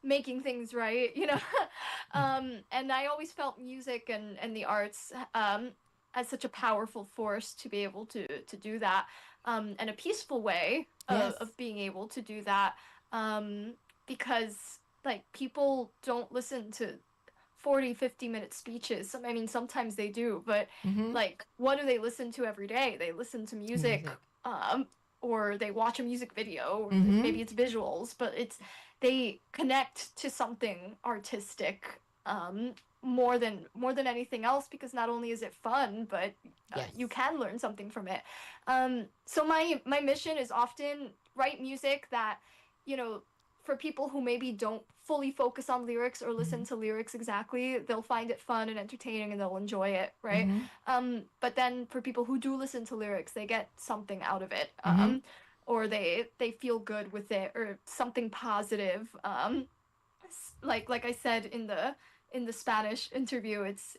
making things right, you know. And I always felt music and the arts as such a powerful force to be able to do that, and a peaceful way Yes. of being able to do that, because like people don't listen to 40-50 minute speeches. I mean, sometimes they do, but Mm-hmm. like, what do they listen to every day? They listen to music, Music. or they watch a music video, or Mm-hmm. maybe it's visuals, but it's they connect to something artistic, more than anything else, because not only is it fun, but Yes. you can learn something from it. So my mission is often write music that, you know, for people who maybe don't fully focus on lyrics or listen Mm-hmm. to lyrics exactly, they'll find it fun and entertaining and they'll enjoy it, right? Mm-hmm. But then for people who do listen to lyrics, they get something out of it, Mm-hmm. or they feel good with it, or something positive. Like I said in the Spanish interview, it's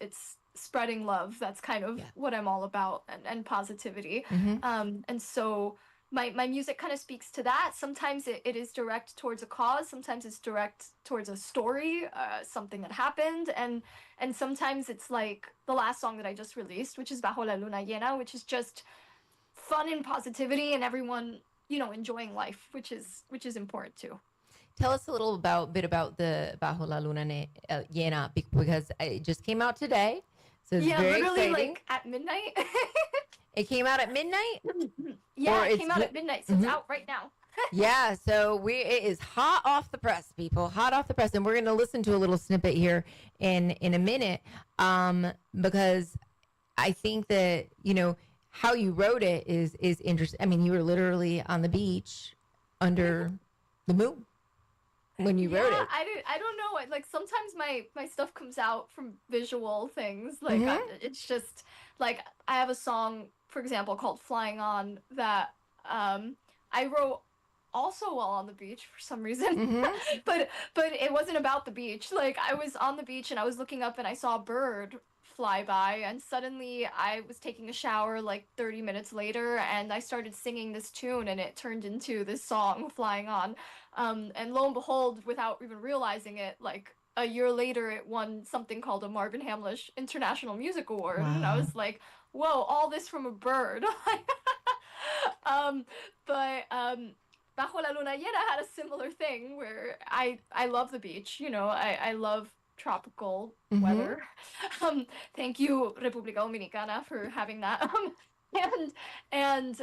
spreading love. That's kind of Yeah. what I'm all about, and positivity. Mm-hmm. And so my music kind of speaks to that. Sometimes it is direct towards a cause, sometimes it's direct towards a story, something that happened, and sometimes it's like the last song that I just released, which is Bajo la Luna Llena, which is just fun and positivity and everyone, you know, enjoying life, which is important too. Tell us a little bit about the Bajo la Luna Llena, because it just came out today, so it's Yeah, very literally exciting. like at midnight. It came out at midnight, Yeah, or it it's came out at midnight, so it's Mhm. out right now. Yeah, so it is hot off the press, people, hot off the press, and we're going to listen to a little snippet here in a minute, because I think that, you know, how you wrote it is interesting. I mean, you were literally on the beach under the moon when you Yeah, wrote it. I don't know. Like sometimes my stuff comes out from visual things. Like Mm-hmm. it's just like I have a song, for example, called "Flying On" that I wrote also while on the beach for some reason. Mm-hmm. But it wasn't about the beach. Like I was on the beach and I was looking up and I saw a bird fly by, and suddenly I was taking a shower like 30 minutes later and I started singing this tune and it turned into this song, Flying On. And lo and behold, without even realizing it, like a year later, it won something called a Marvin Hamlish International Music Award. And I Wow. was like, whoa, all this from a bird. um, but Bajo la Luna Llena had a similar thing where I love the beach, you know, I love tropical Mm-hmm. weather. Thank you, República Dominicana, for having that. And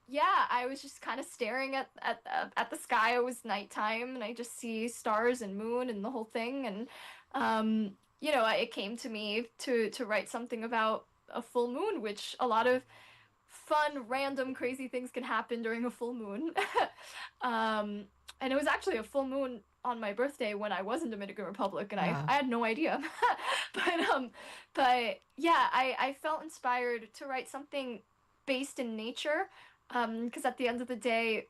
yeah, I was just kind of staring at the sky. It was nighttime, and I just see stars and moon and the whole thing. And you know, it came to me to write something about a full moon, which a lot of fun, random, crazy things can happen during a full moon. um, and it was actually a full moon on my birthday when I was in Dominican Republic, and Wow. I had no idea. but but yeah, I felt inspired to write something based in nature, because at the end of the day,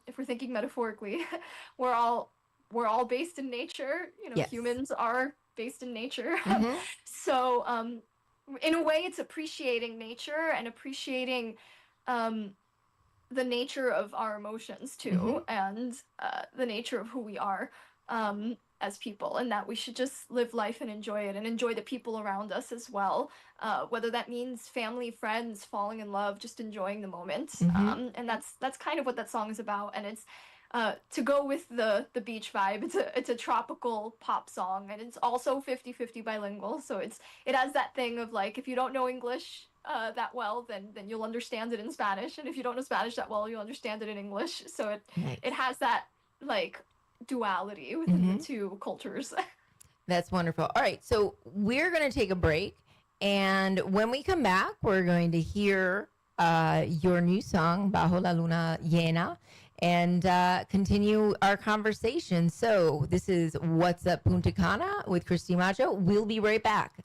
if we're thinking metaphorically, we're all we're all based in nature. You know, Yes. humans are based in nature. Mm-hmm. So in a way, it's appreciating nature and appreciating um, the nature of our emotions too, Mm-hmm. and the nature of who we are, as people, and that we should just live life and enjoy it and enjoy the people around us as well. Whether that means family, friends, falling in love, just enjoying the moment. Mm-hmm. And that's kind of what that song is about. And it's to go with the beach vibe. It's a tropical pop song, and it's also 50-50 bilingual. So it has that thing of like, if you don't know English that well, then you'll understand it in Spanish, and if you don't know Spanish that well, you'll understand it in English. So Nice. it has that like duality within Mm-hmm. the two cultures. That's wonderful. All right, so we're going to take a break, and when we come back, we're going to hear your new song, Bajo la Luna Llena, and continue our conversation. So this is What's Up Punta Cana with Christy Macho. We'll be right back.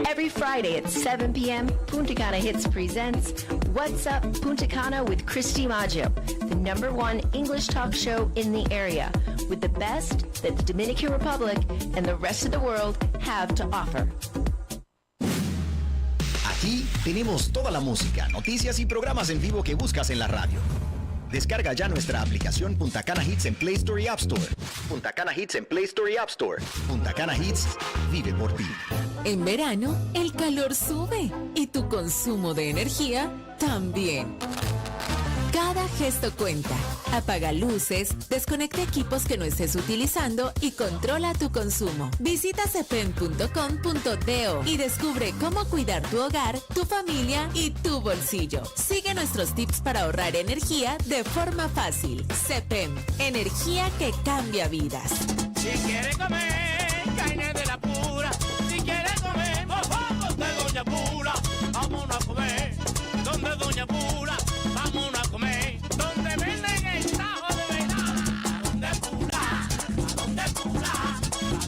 Every Friday at 7 p.m., Punta Cana Hits presents What's Up Punta Cana with Christy Maggio, the #1 English talk show in the area, with the best that the Dominican Republic and the rest of the world have to offer. Aquí tenemos toda la música, noticias y programas en vivo que buscas en la radio. Descarga ya nuestra aplicación Punta Cana Hits en Play Store y App Store. Punta Cana Hits en Play Store y App Store. Punta Cana Hits, vive por ti. En verano, el calor sube y tu consumo de energía también. Cada gesto cuenta. Apaga luces, desconecta equipos que no estés utilizando y controla tu consumo. Visita cepem.com.do y descubre cómo cuidar tu hogar, tu familia y tu bolsillo. Sigue nuestros tips para ahorrar energía de forma fácil. Cepem, energía que cambia vidas. Si quieres comer carne de la pura, si quieres comer mofongos de Doña Pula, vámonos a comer donde Doña Pula, vámonos a comer donde venden el tajo de verdad. ¿Dónde Pula? ¿A dónde Pula? ¿A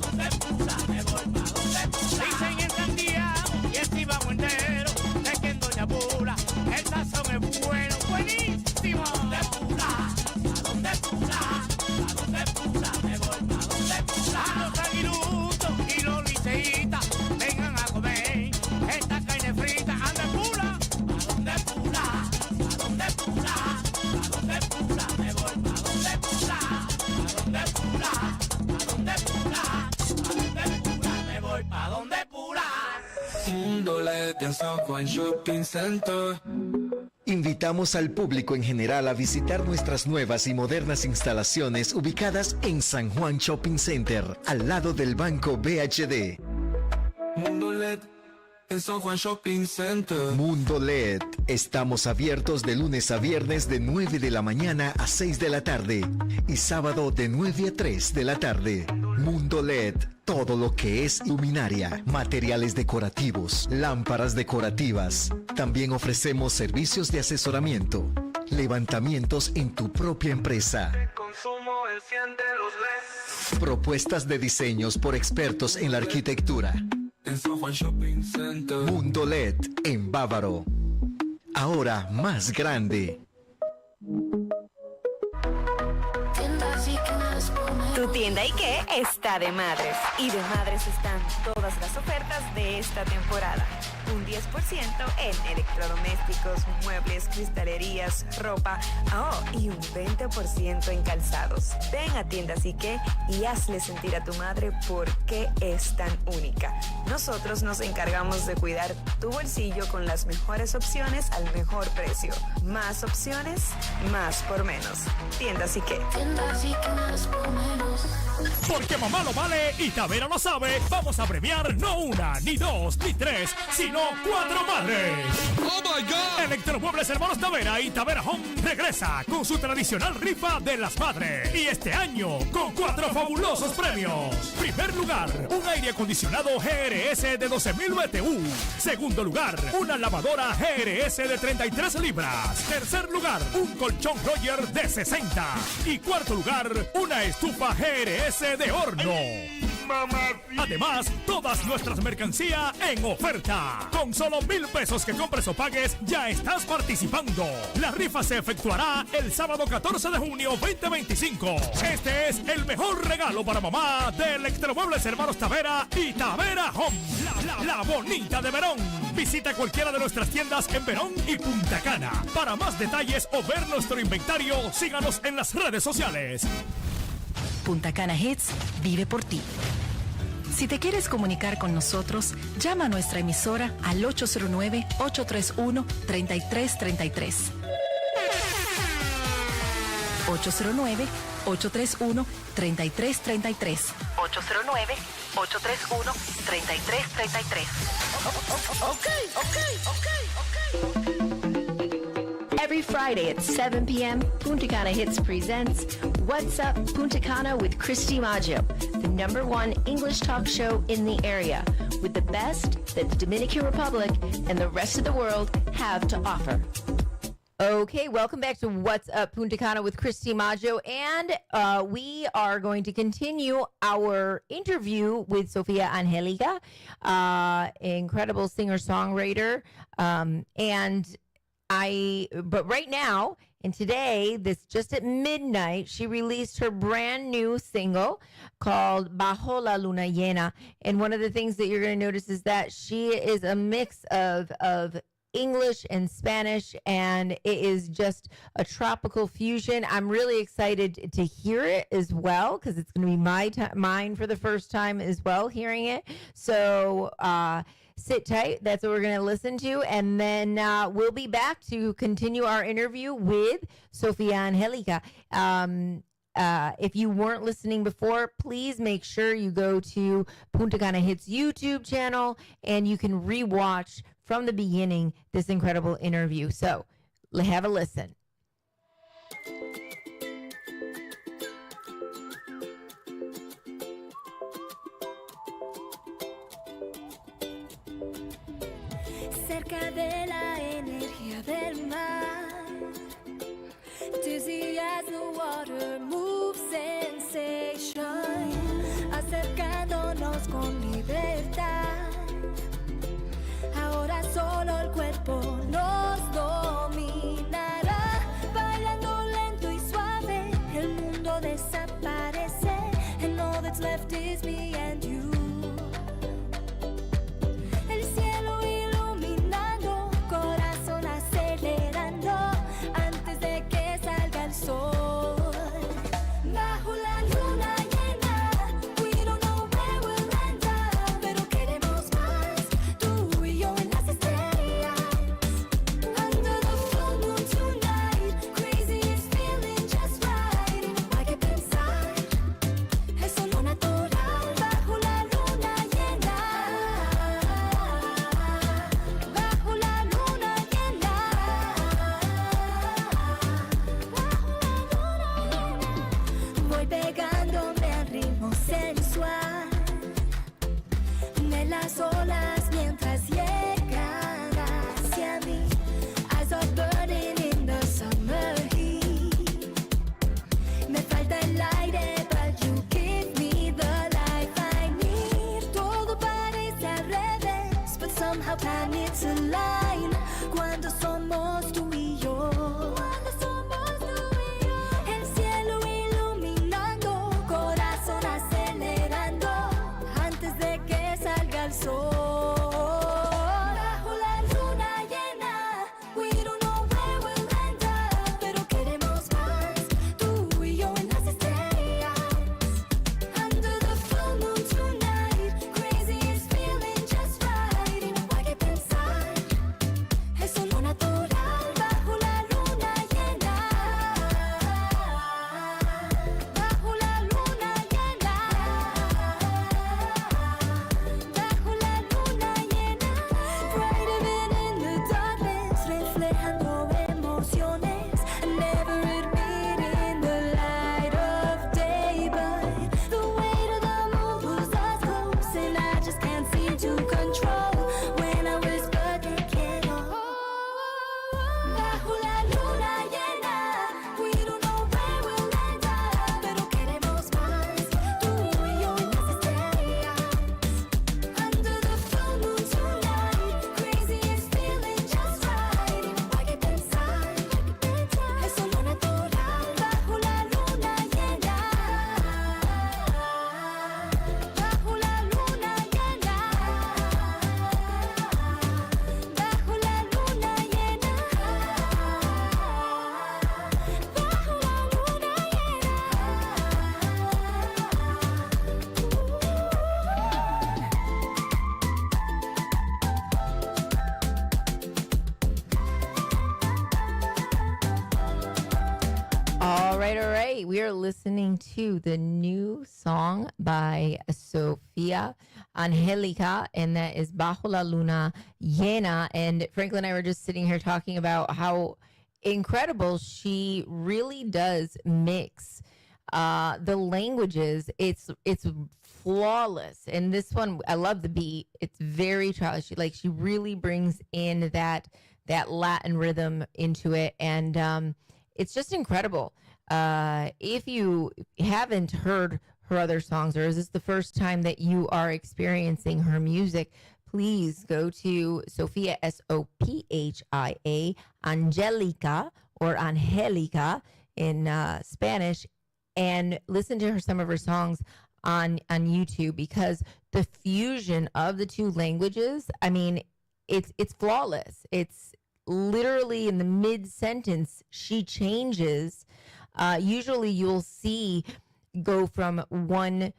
dónde Pula? Me voy pa' donde Pula. Dicen en Santiago y el Cibao entero es que en Doña Pula el sazón es bueno, buenísimo. ¿Dónde Pula? ¿A dónde Pula? ¿A dónde Pula? Me voy pa' donde Pula. Los aguiluchos y los liceitas vengan a comer esta carne frita. ¿Anda Pula? ¿A dónde Pula? ¿A dónde Pula? ¿A dónde Pula? Me voy pa' donde Pula. ¿A dónde Pula? ¿A dónde Pula? ¿A dónde Pula? Me voy pa' donde Pula. Mundo LED en San Juan Shopping Center. Invitamos al público en general a visitar nuestras nuevas y modernas instalaciones ubicadas en San Juan Shopping Center, al lado del Banco BHD. Mundo LED en San Juan Shopping Center. Mundo LED. Estamos abiertos de lunes a viernes de 9 de la mañana a 6 de la tarde y sábado de 9 a 3 de la tarde. Mundo LED. Todo lo que es luminaria, materiales decorativos, lámparas decorativas. También ofrecemos servicios de asesoramiento, levantamientos en tu propia empresa. Consumo enciende los LEDs. Propuestas de diseños por expertos en la arquitectura. En San Juan Shopping Center. Mundo LED en Bávaro. Ahora más grande. Tu tienda IKEA está de madres. Y de madres están todas las ofertas de esta temporada. Un 10% en electrodomésticos, muebles, cristalerías, ropa. Y un 20% en calzados. Ven a tiendas IKEA y hazle sentir a tu madre por qué es tan única. Nosotros nos encargamos de cuidar tu bolsillo con las mejores opciones al mejor precio. Más opciones, más por menos. Tiendas IKEA. Porque mamá lo vale y Tavera lo sabe, vamos a premiar no una, ni dos, ni tres, sino 4 madres. ¡Oh, my God! Electromuebles Hermanos Tavera y Tavera Home regresa con su tradicional rifa de las madres. Y este año con 4 fabulosos premios. Primer lugar, un aire acondicionado GRS de 12.000 BTU. Segundo lugar, una lavadora GRS de 33 libras. Tercer lugar, un colchón Roger de 60. Y cuarto lugar, una estufa GRS de horno. Además, todas nuestras mercancías en oferta. Con solo 1,000 pesos que compres o pagues, ya estás participando. La rifa se efectuará el sábado 14 de junio 2025. Este es el mejor regalo para mamá de Electromuebles Hermanos Tavera y Tavera Home. La bonita de Verón. Visita cualquiera de nuestras tiendas en Verón y Punta Cana. Para más detalles o ver nuestro inventario, síganos en las redes sociales. Punta Cana Hits vive por ti. Si te quieres comunicar con nosotros, llama a nuestra emisora al 809-831-3333. 809-831-3333. 809-831-3333. Every Friday at 7 p.m., Punta Cana Hits presents What's Up Punta Cana with Christy Maggio, the #1 English talk show in the area, with the best that the Dominican Republic and the rest of the world have to offer. Okay, welcome back to What's Up Punta Cana with Christy Maggio, and we are going to continue our interview with Sophia Angelica, incredible singer-songwriter, but right now and today, just at midnight, she released her brand new single called Bajo la Luna Llena. And one of the things that you're going to notice is that she is a mix of English and Spanish, and it is just a tropical fusion. I'm really excited to hear it as well because it's going to be mine for the first time as well, hearing it. So sit tight. That's what we're going to listen to, and then we'll be back to continue our interview with Sophia Angelica. If you weren't listening before, please make sure you go to Punta Cana Hits YouTube channel and you can rewatch from the beginning this incredible interview. So have a listen. Cerca de la energía del mar, dizzy as the water moves sensation, acercándonos con libertad. Ahora solo el cuerpo nos dominará, bailando lento y suave, el mundo desaparece, and all that's left is me and you. El cielo iluminando, corazón acelerando, antes de que salga el sol. Bajo la luna llena, we don't know where we'll end up, pero queremos más, tú y yo en las estrellas. Under the full moon tonight, crazy is feeling just right. Y no hay que pensar, es solo natural. Bajo la luna llena, bajo la luna llena, voy pegándome al ritmo sensual de las olas mientras llegan hacia mí. Eyes are burning in the summer heat. Me falta el aire, but you give me the life I need. Todo parece al revés, but somehow planets align cuando somos tú y yo. Cuando somos tú y yo. El cielo iluminando, corazón acelerando, antes de que salga el sol. Bajo la luna llena, we don't know where we'll end up, pero queremos más, tú y yo en las estrellas. Under the full moon tonight, crazy is feeling just right. Y no hay que pensar, es solo natural. Bajo la luna llena, bajo la luna llena, bajo la luna llena. Bright even in the darkness, reflejando emociones. Never admitting the light of day, but the weight of the moon pulls us close, and I just can't seem to control when I whisper te quiero. Bajo la luna llena, we don't know where we'll end up, pero queremos más, tú y yo en las estrellas. Under the full moon tonight, crazy is feeling just right. Y no hay que pensar, es solo natural. Bajo la luna llena, bajo la luna llena, bajo la luna llena, bajo la luna All right. We are listening to the new song by Sophia Angelica, and that is Bajo la Luna Llena. And Franklin and I were just sitting here talking about how incredible she really does mix the languages. It's flawless. And this one, I love the beat. It's very childish. She really brings in that Latin rhythm into it, and it's just incredible. If you haven't heard her other songs, or is this the first time that you are experiencing her music, please go to Sophia, Sophia, Angelica, or Angelica in Spanish, and listen to some of her songs on YouTube, because the fusion of the two languages, I mean, it's flawless. It's literally in the mid sentence she changes. Usually you'll see go from one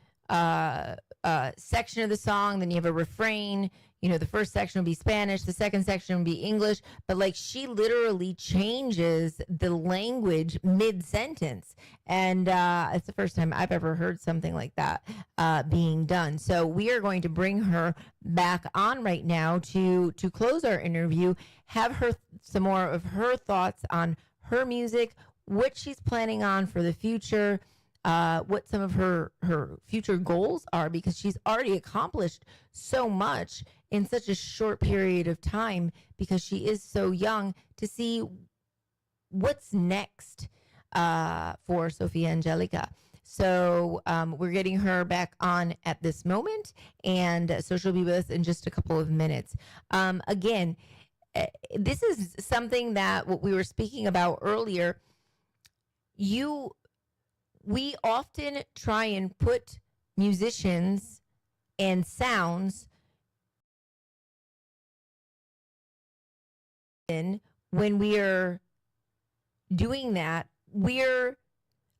section of the song, then you have a refrain. You know, the first section will be Spanish, the second section will be English, but like she literally changes the language mid-sentence. And it's the first time I've ever heard something like that being done. So we are going to bring her back on right now to close our interview, have her some more of her thoughts on her music, what she's planning on for the future, what some of her future goals are, because she's already accomplished so much in such a short period of time because she is so young, to see what's next for Sophia Angelica. So we're getting her back on at this moment, and so she'll be with us in just a couple of minutes. Again, this is something that what we were speaking about earlier. We often try and put musicians and sounds in. When we are doing that, we're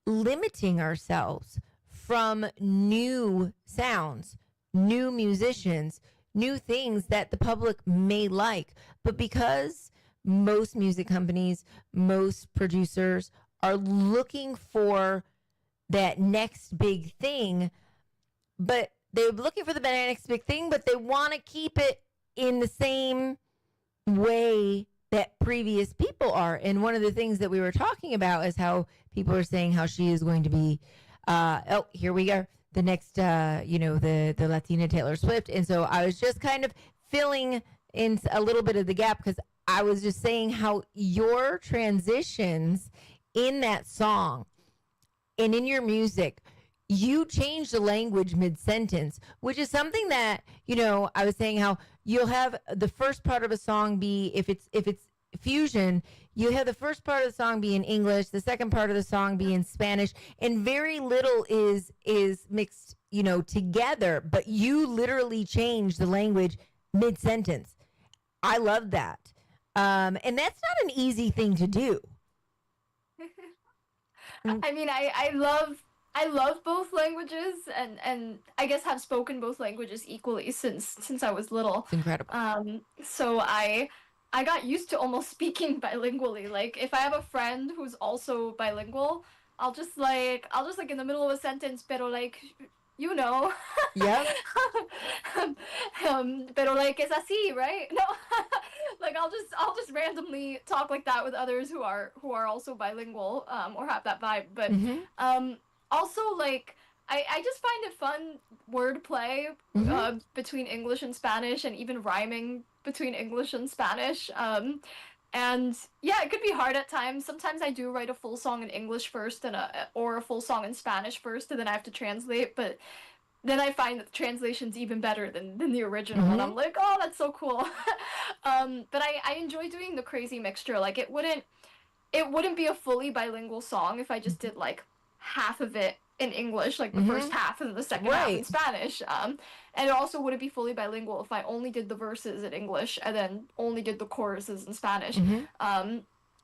limiting ourselves from new sounds, new musicians, new things that the public may like. But because most music companies, most producers are looking for that next big thing, but they're looking for the next big thing, but they want to keep it in the same way that previous people are. And one of the things that we were talking about is how people are saying how she is going to be, here we go, the next, the Latina Taylor Swift. And so I was just kind of filling in a little bit of the gap, because I was just saying how your transitions in that song and in your music, you change the language mid-sentence, which is something that, I was saying how you'll have the first part of a song be, if it's fusion, you have the first part of the song be in English, the second part of the song be in Spanish, and very little is mixed, together, but you literally change the language mid-sentence. I love that. And that's not an easy thing to do. I mean, I love both languages, and I guess have spoken both languages equally since I was little. It's incredible. So I got used to almost speaking bilingually. Like, if I have a friend who's also bilingual, I'll just like in the middle of a sentence, pero like, Yep. Pero like es así, right? No, like I'll just randomly talk like that with others who are also bilingual, or have that vibe. But also, like, I just find it fun wordplay between English and Spanish, and even rhyming between English and Spanish. And yeah, it could be hard at times. Sometimes I do write a full song in English first or a full song in Spanish first, and then I have to translate. But then I find that the translation's even better than the original, and I'm like, oh, that's so cool. But I enjoy doing the crazy mixture. Like, it wouldn't be a fully bilingual song if I just did like half of it in English, like the first half, and the second half in Spanish. And it also wouldn't be fully bilingual if I only did the verses in English and then only did the choruses in Spanish.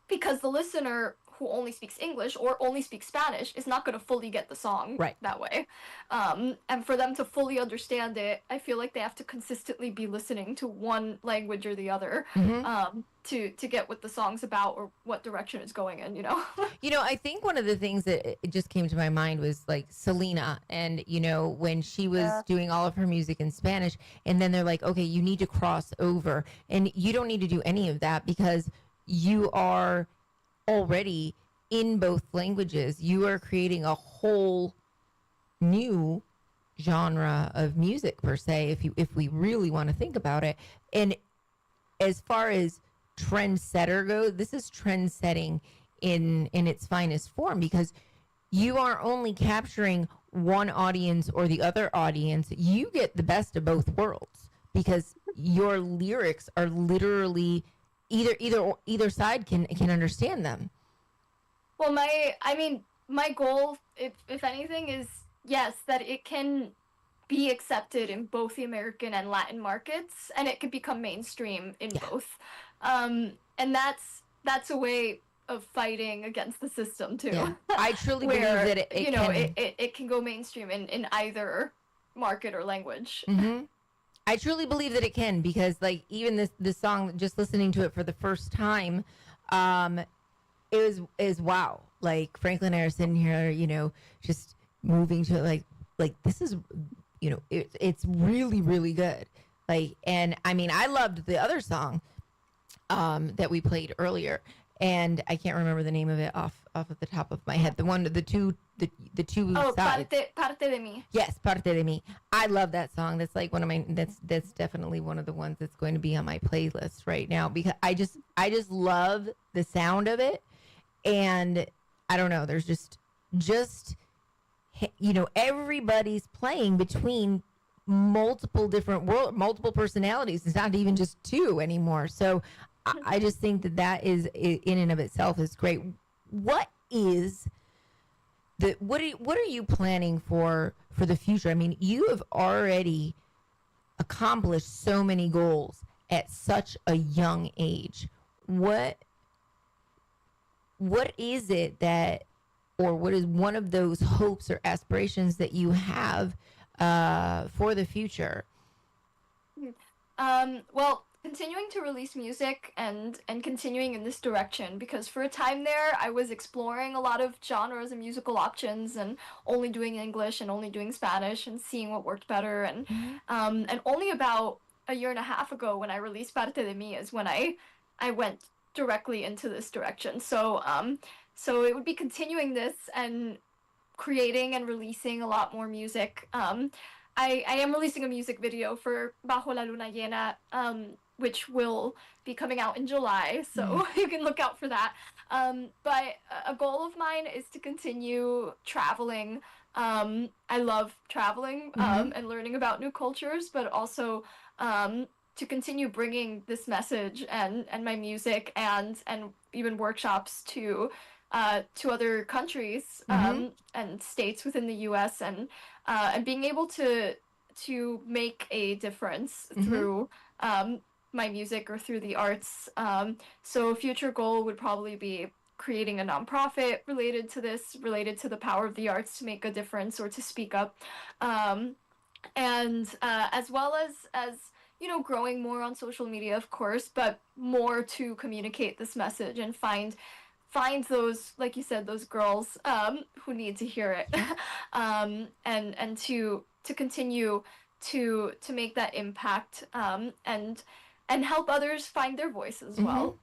Because the listener who only speaks English or only speaks Spanish is not going to fully get the song that way. And for them to fully understand it, I feel like they have to consistently be listening to one language or the other to get what the song's about or what direction it's going in, I think one of the things that it just came to my mind was like Selena, and when she was doing all of her music in Spanish, and then they're like, okay, you need to cross over, and you don't need to do any of that because you are already in both languages. You are creating a whole new genre of music, per se, if we really want to think about it. And as far as trendsetter goes, this is trend setting in its finest form, because you are only capturing one audience or the other audience. You get the best of both worlds, because your lyrics are literally either side can understand them. Well, my goal, if anything, is, yes, that it can be accepted in both the American and Latin markets, and it could become mainstream in both. And that's a way of fighting against the system too. Yeah. I truly where, believe that it can go mainstream in either market or language. I truly believe that it can, because like even this song, just listening to it for the first time, is wow. Like Franklin and I are sitting here, you know, just moving to it, like this is, you know, it's really, really good. Like, and I mean, I loved the other song that we played earlier, and I can't remember the name of it off of the top of my head. The two Oh, sides. parte de mí. Yes, parte de mí. I love that song. That's like one of my. That's definitely one of the ones that's going to be on my playlist right now, because I just love the sound of it, and I don't know. There's just you know, everybody's playing between multiple different multiple personalities. It's not even just two anymore. So I just think that is in and of itself is great. What are you planning for the future? I mean, you have already accomplished so many goals at such a young age. What is it that, or what is one of those hopes or aspirations that you have for the future? Well, continuing to release music and continuing in this direction, because for a time there I was exploring a lot of genres and musical options, and only doing English and only doing Spanish and seeing what worked better, and only about a year and a half ago when I released Parte de Mí is when I went directly into this direction. So it would be continuing this and creating and releasing a lot more music. I am releasing a music video for Bajo la Luna Llena, which will be coming out in July, so you can look out for that. But a goal of mine is to continue traveling. I love traveling and learning about new cultures, but also to continue bringing this message and my music and even workshops to other countries and states within the U.S. and being able to make a difference through my music or through the arts. So a future goal would probably be creating a nonprofit related to this, related to the power of the arts to make a difference or to speak up, and as well as you know, growing more on social media, of course, but more to communicate this message and find those, like you said, those girls who need to hear it, and to continue to make that impact, and help others find their voice as well.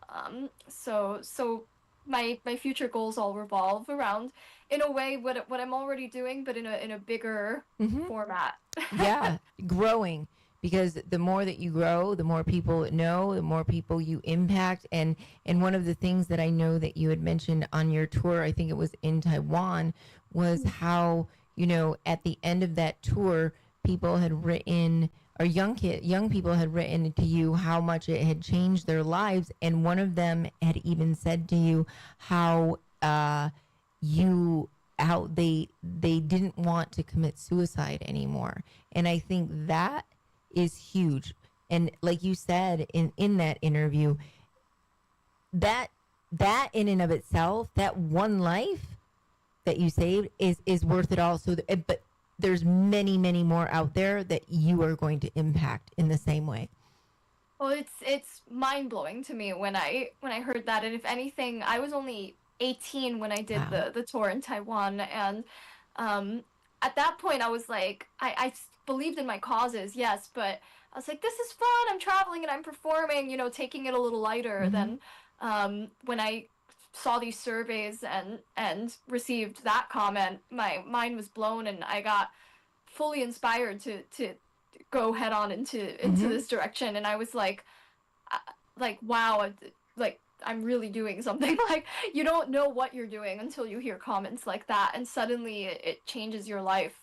So my future goals all revolve around, in a way, what I'm already doing, but in a bigger format. Yeah, growing. Because the more that you grow, the more people know, the more people you impact. And one of the things that I know that you had mentioned on your tour, I think it was in Taiwan, was how, you know, at the end of that tour, people had written, or young people had written to you how much it had changed their lives. And one of them had even said to you how they didn't want to commit suicide anymore. And I think that is huge. And like you said in that interview, that in and of itself, that one life that you saved is worth it all. So but there's many more out there that you are going to impact in the same way. Well, it's mind-blowing to me when I heard that. And if anything, I was only 18 when I did the tour in Taiwan, and at that point I was like, I believed in my causes, yes, but I was like, this is fun, I'm traveling and I'm performing, you know, taking it a little lighter. Then when I saw these surveys and received that comment, my mind was blown, and I got fully inspired to go head on into this direction. And I was like wow, like I'm really doing something. Like, you don't know what you're doing until you hear comments like that, and suddenly it changes your life,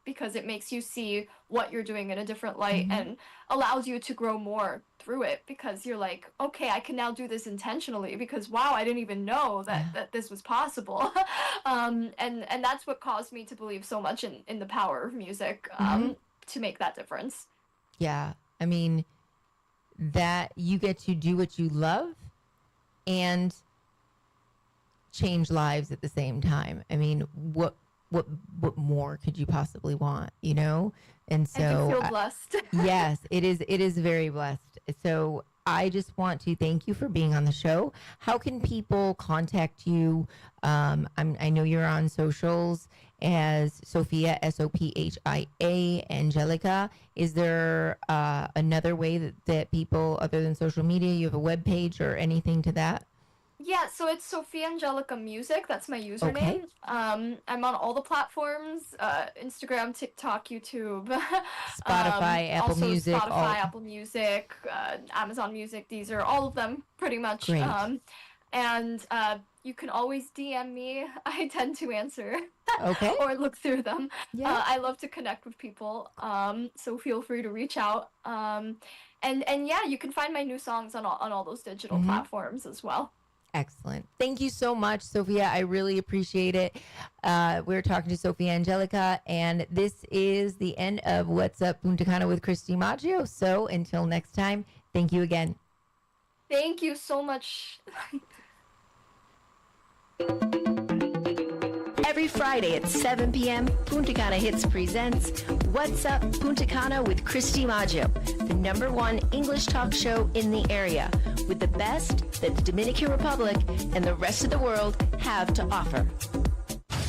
because it makes you see what you're doing in a different light and allows you to grow more through it, because you're like, okay, I can now do this intentionally, because wow, I didn't even know that this was possible. And that's what caused me to believe so much in the power of music, to make that difference. Yeah. I mean, that you get to do what you love and change lives at the same time. I mean, what more could you possibly want, you know? And so I feel blessed. yes, it is very blessed. So I just want to thank you for being on the show. How can people contact you? I know you're on socials as Sophia, Sophia, Angelica. Is there another way that people, other than social media, you have a webpage or anything to that? Yeah, so it's Sophia Angelica Music. That's my username. Okay. I'm on all the platforms, Instagram, TikTok, YouTube. Spotify, Apple also Music. Spotify, Apple Music, Amazon Music. These are all of them, pretty much. Great. And you can always DM me. I tend to answer. Okay. Or look through them. Yeah. I love to connect with people. So feel free to reach out. And yeah, you can find my new songs on all those digital platforms as well. Excellent. Thank you so much, Sophia. I really appreciate it. We're talking to Sophia Angelica, and this is the end of What's Up Punta Cana with Christy Maggio. So until next time, thank you again. Thank you so much. Every Friday at 7 p.m., Punta Cana Hits presents What's Up Punta Cana with Christy Maggio, the #1 English talk show in the area, with the best that the Dominican Republic and the rest of the world have to offer.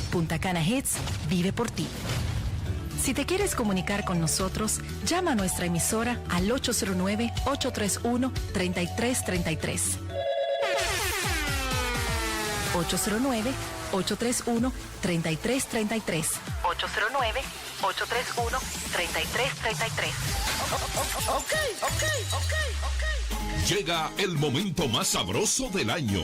Punta Cana Hits vive por ti. Si te quieres comunicar con nosotros, llama a nuestra emisora al 809-831-3333. 809-831-3333. 809-831-3333. Llega el momento más sabroso del año.